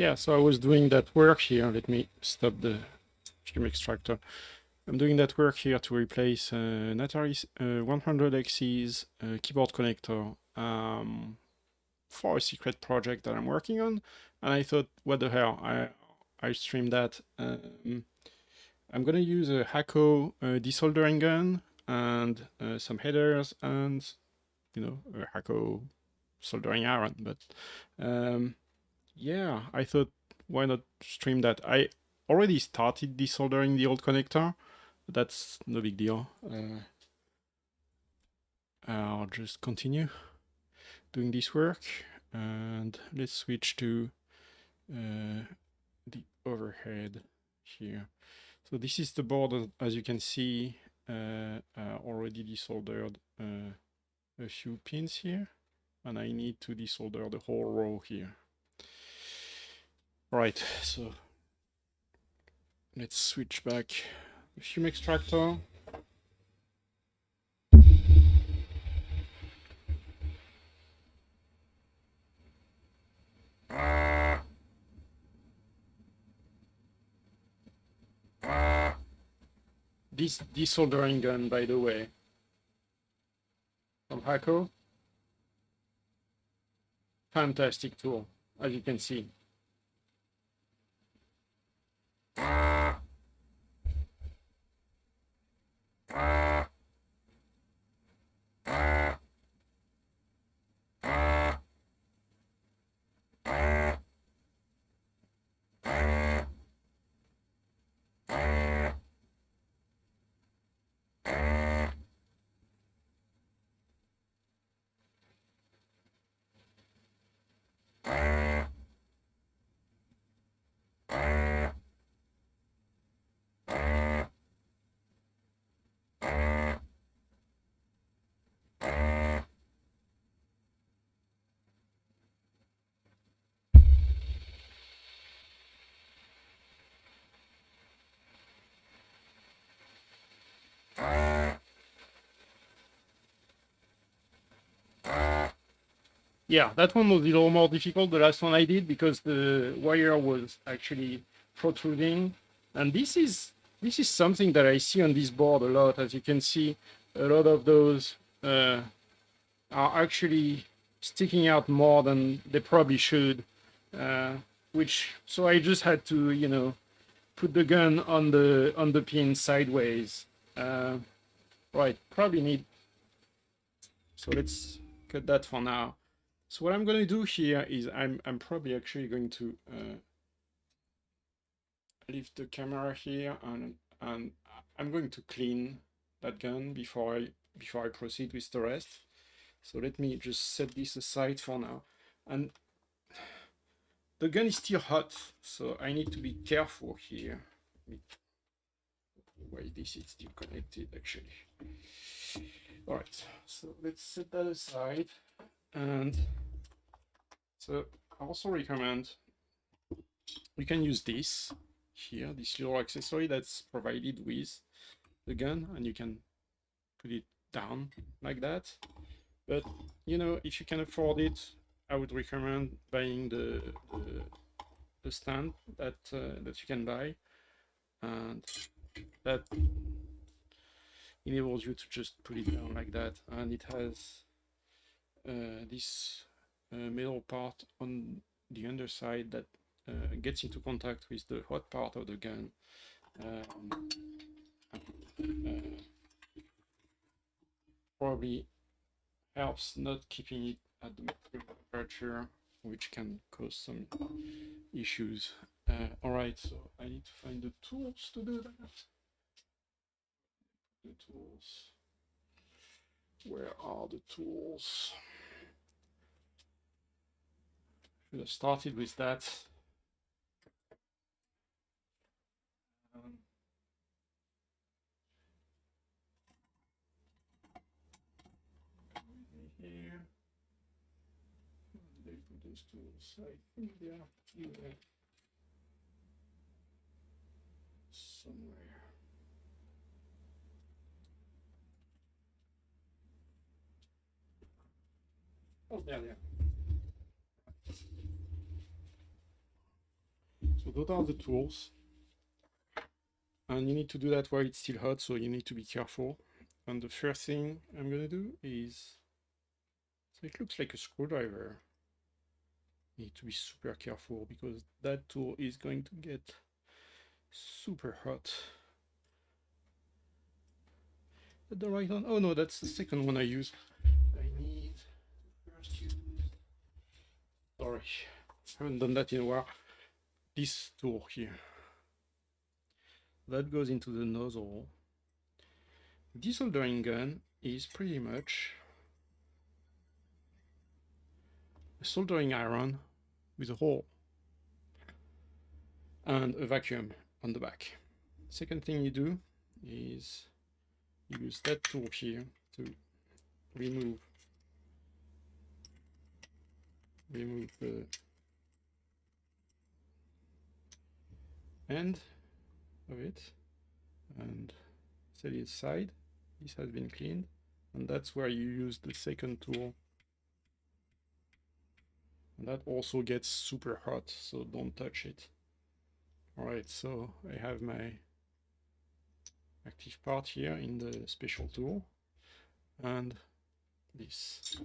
Yeah, so I was doing that work here. Let me stop the fume extractor. I'm doing that work here to replace an Atari 130XE's keyboard connector for a secret project that I'm working on. And I thought, what the hell, I streamed that. I'm gonna use a Hakko desoldering gun and some headers and, a Hakko soldering iron. But yeah, I thought, why not stream that? I already started desoldering the old connector. But that's no big deal. I'll just continue doing this work, and let's switch to the overhead here. So this is the board, as you can see, already desoldered a few pins here, and I need to desolder the whole row here. Right, so let's switch back the fume extractor. This desoldering gun, by the way, from Hakko, fantastic tool, as you can see. Yeah, that one was a little more difficult, the last one I did, because the wire was actually protruding. And this is something that I see on this board a lot. As you can see, a lot of those are actually sticking out more than they probably should. So I just had to, put the gun on the pin sideways. Right, probably need. So let's cut that for now. So what I'm going to do here is I'm probably actually going to leave the camera here, and I'm going to clean that gun before I proceed with the rest. So let me just set this aside for now. And the gun is still hot, so I need to be careful here. Why this is still connected actually. All right, so let's set that aside. And so I also recommend we can use this here, this little accessory that's provided with the gun, and you can put it down like that. But if you can afford it, I would recommend buying the stand that you can buy, and that enables you to just put it down like that. And it has this metal part on the underside that gets into contact with the hot part of the gun. Probably helps not keeping it at the temperature, which can cause some issues. All right, so I need to find the tools to do that. The tools. Where are the tools? Should have started with that. Here. They put those tools. I think they are here somewhere. Oh, there they are. So those are the tools. And you need to do that while it's still hot, so you need to be careful. And the first thing I'm gonna do is, so it looks like a screwdriver. You need to be super careful because that tool is going to get super hot. Is that the right one? Oh no, that's the second one I use. I need first use. Sorry, I haven't done that in a while. This tool here. That goes into the nozzle. Desoldering gun is pretty much a soldering iron with a hole and a vacuum on the back. Second thing you do is use that tool here to remove the end of it and set it aside. This has been cleaned, and that's where you use the second tool. And that also gets super hot, so don't touch it. Alright, so I have my active part here in the special tool and this.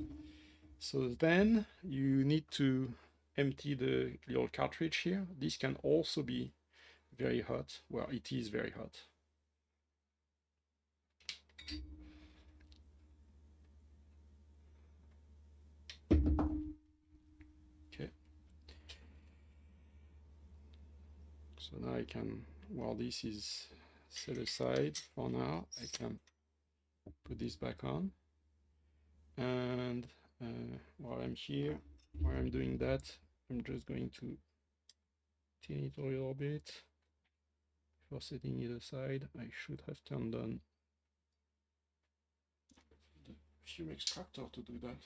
So then you need to empty the little cartridge here. This can also be very hot. Well, it is very hot. Okay. So now I can, while this is set aside for now, I can put this back on. And while I'm here, while I'm doing that, I'm just going to thin it a little bit. Before setting it aside, I should have turned on the fume extractor to do that.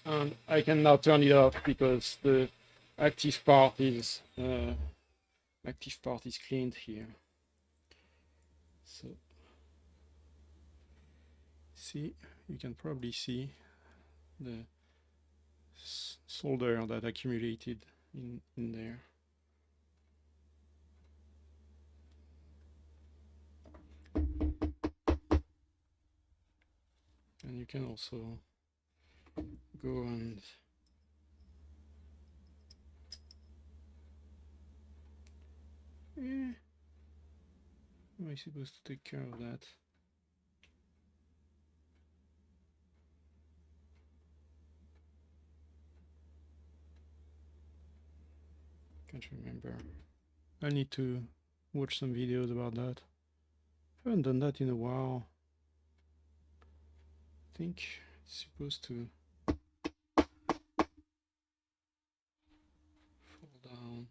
And I can now turn it off because the active part is cleaned here. So see, you can probably see the solder that accumulated in there. And you can also go and how am I supposed to take care of that? Can't remember. I need to watch some videos about that. I haven't done that in a while. I think it's supposed to fall down.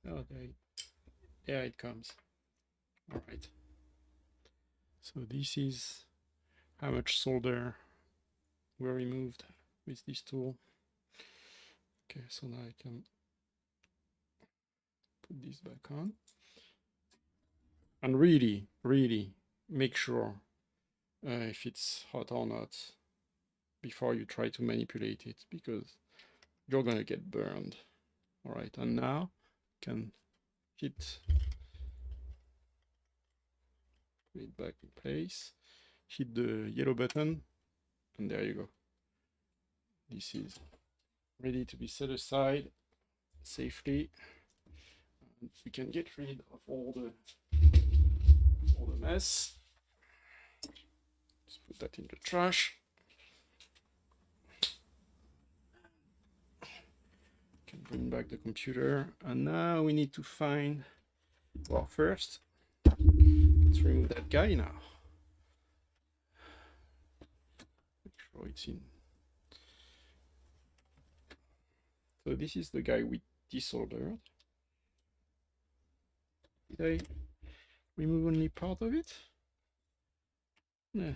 Oh, there it comes. All right. So this is how much solder were removed with this tool. Okay, so now I can put this back on. And really, really make sure if it's hot or not before you try to manipulate it, because you're gonna get burned. All right, and now you can put it back in place, hit the yellow button, and there you go. This is ready to be set aside safely. And we can get rid of all the mess. Let's put that in the trash. Can bring back the computer, and now we need to find, well, first let's remove that guy now. Make sure it's in. So this is the guy we desoldered. Did I remove only part of it? Yeah.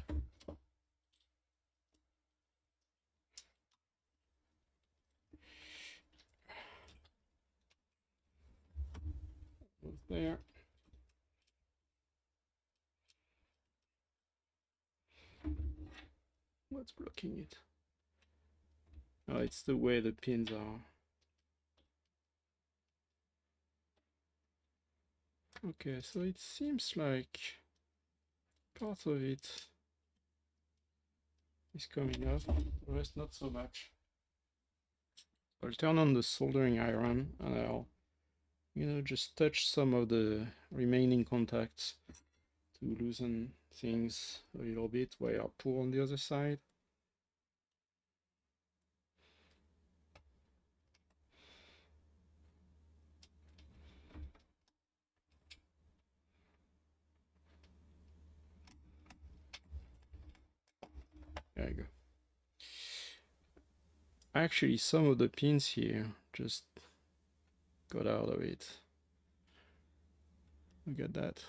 there. What's blocking it? Oh, it's the way the pins are. Okay, so it seems like part of it is coming up, the rest not so much. I'll turn on the soldering iron and I'll, just touch some of the remaining contacts to loosen things a little bit while I pull on the other side. There you go. Actually, some of the pins here just got out of it. Look at that.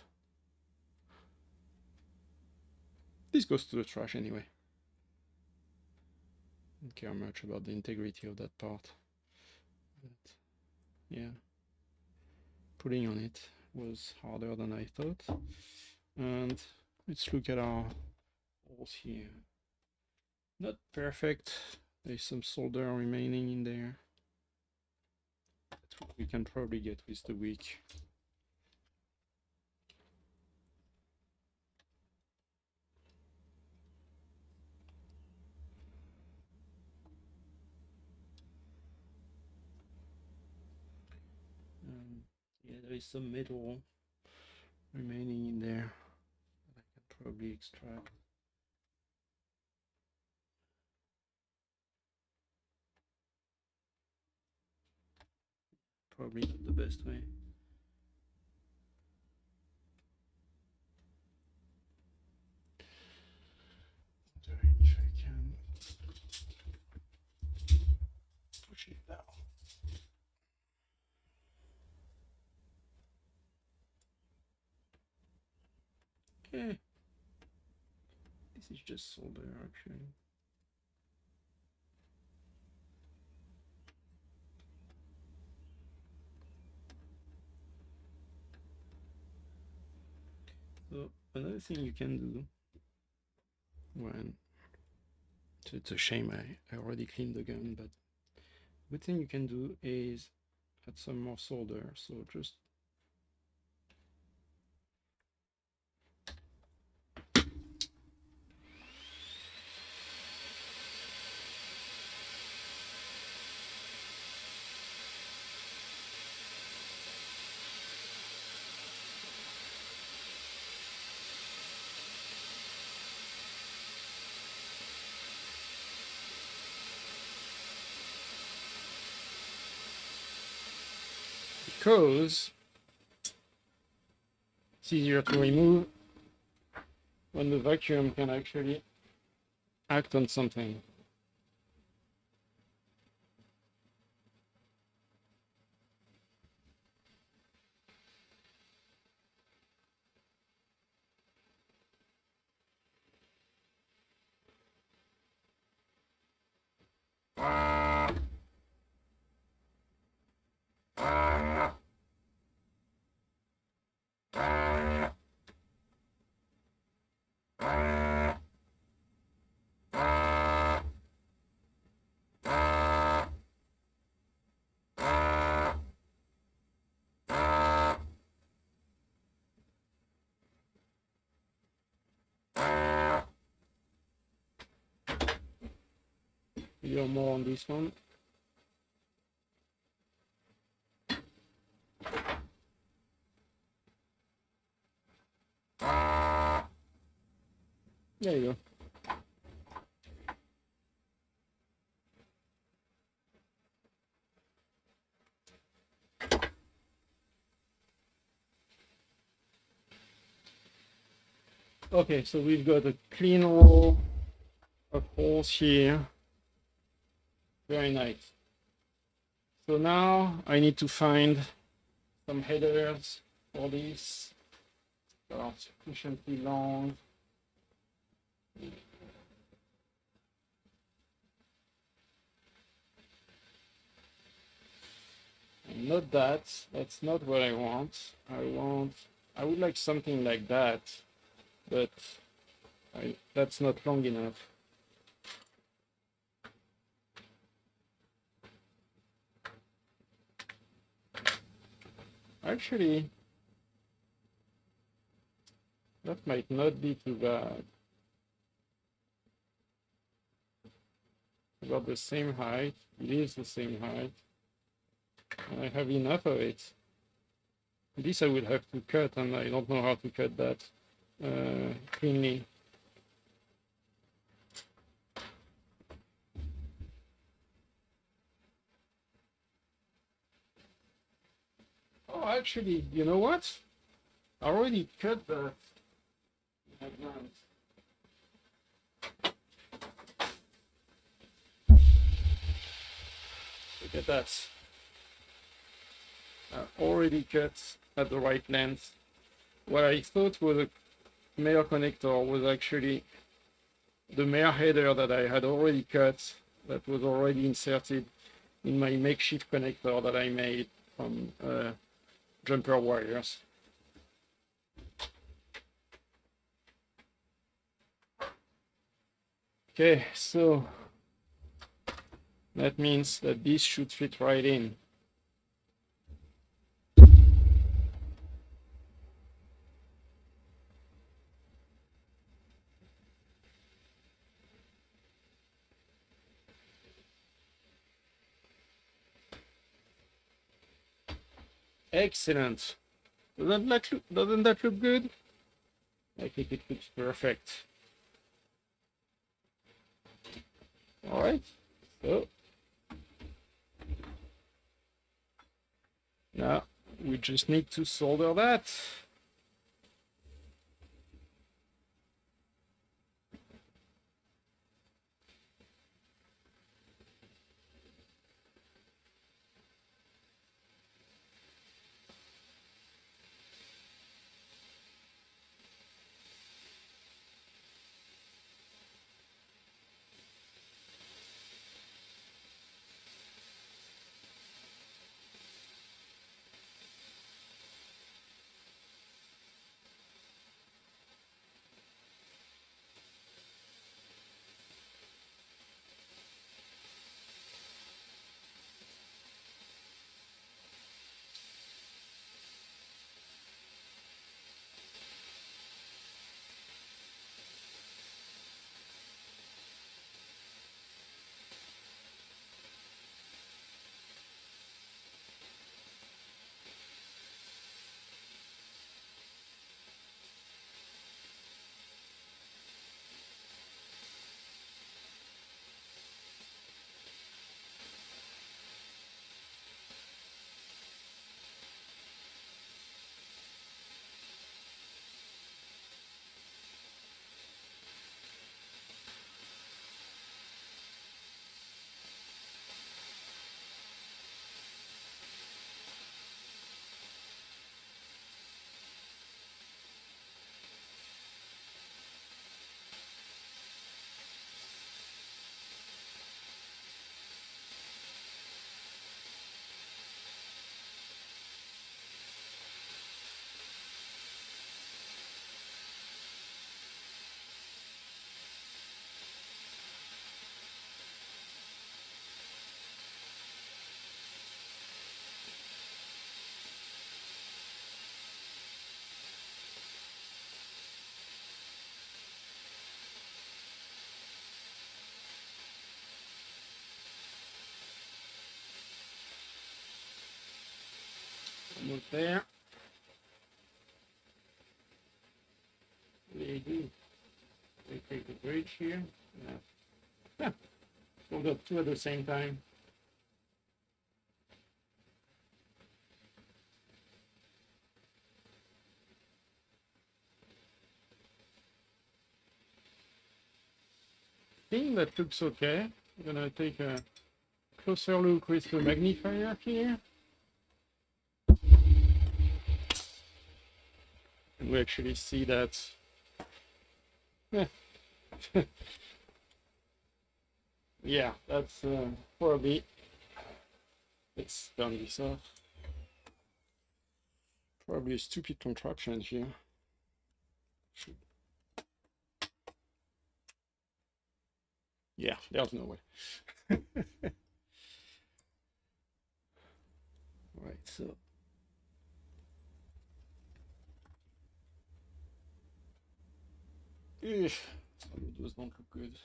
This goes to the trash anyway. Don't care much about the integrity of that part. But yeah, putting on it was harder than I thought. And let's look at our holes here. Not perfect. There's some solder remaining in there. That's what we can probably get with the wick. Yeah, there is some metal remaining in there that I can probably extract. Probably not the best way. If I can push it down. Okay. This is just solder actually. So another thing you can do when, so it's a shame I already cleaned the gun, but good thing you can do is add some more solder. So just because it's easier to remove when the vacuum can actually act on something. A little more on this one. There you go. Okay, so we've got a clean row of holes here. Very nice. So now I need to find some headers for this that are sufficiently long. not that. That's not what I want. I would like something like that, but that's not long enough. Actually, that might not be too bad. About the same height. It is the same height. And I have enough of it. This I will have to cut, and I don't know how to cut that cleanly. Oh, actually, you know what? I already cut that in advance. Look at that. I already cut at the right length. What I thought was a mare connector was actually the mare header that I had already cut, that was already inserted in my makeshift connector that I made from jumper wires. Okay, so that means that this should fit right in. Excellent. Doesn't that look good? I think it looks perfect. All right. So now we just need to solder that. Almost there. They do. They take the bridge here. Yeah. We'll go two at the same time. I think that looks okay. I'm gonna take a closer look with the magnifier here. And we actually see that. Yeah, that's probably. Let's turn this off. Probably a stupid contraption here. Yeah, there's no way. Right, so some of those don't look good.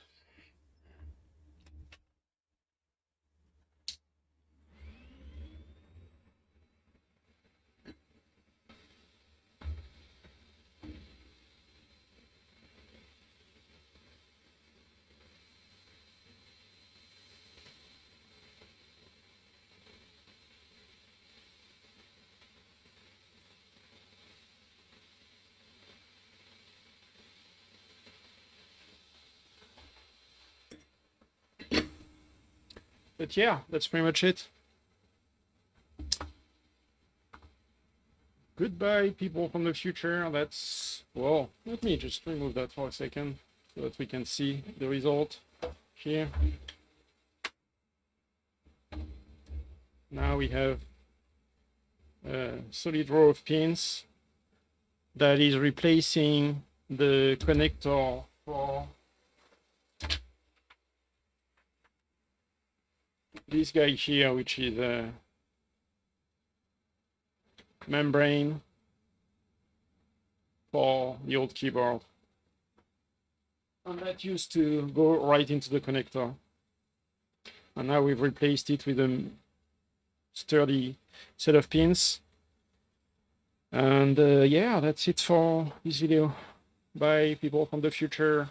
But yeah, that's pretty much it. Goodbye, people from the future. That's, well, let me just remove that for a second so that we can see the result here. Now we have a solid row of pins that is replacing the connector for this guy here, which is a membrane for the old keyboard. And that used to go right into the connector. And now we've replaced it with a sturdy set of pins. And yeah, that's it for this video. Bye, people from the future.